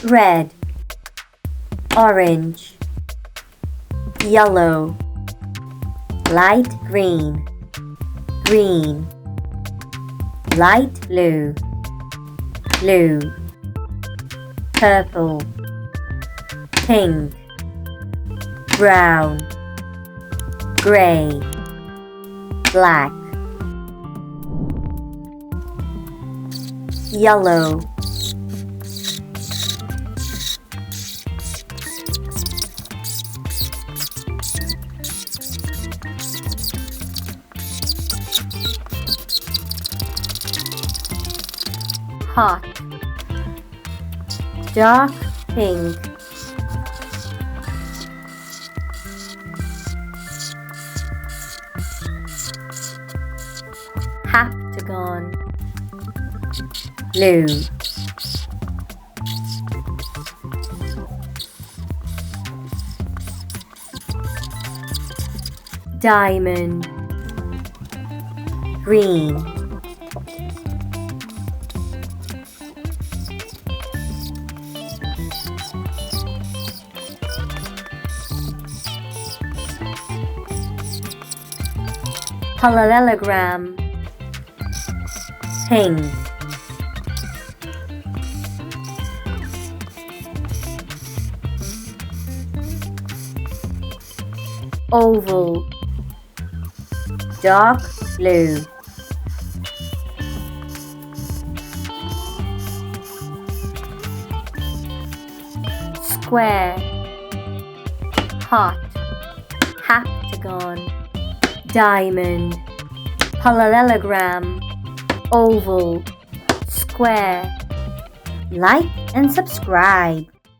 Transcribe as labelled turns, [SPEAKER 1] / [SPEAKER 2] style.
[SPEAKER 1] red, orange, yellow, light green, green, light blue, blue, purple, pink, brown, gray, black, yellow, hot, dark pink, heptagon, blue, diamond, green, parallelogram, pink, oval, dark blue, square, hot, heptagon, diamond, parallelogram, oval, square. Like and subscribe.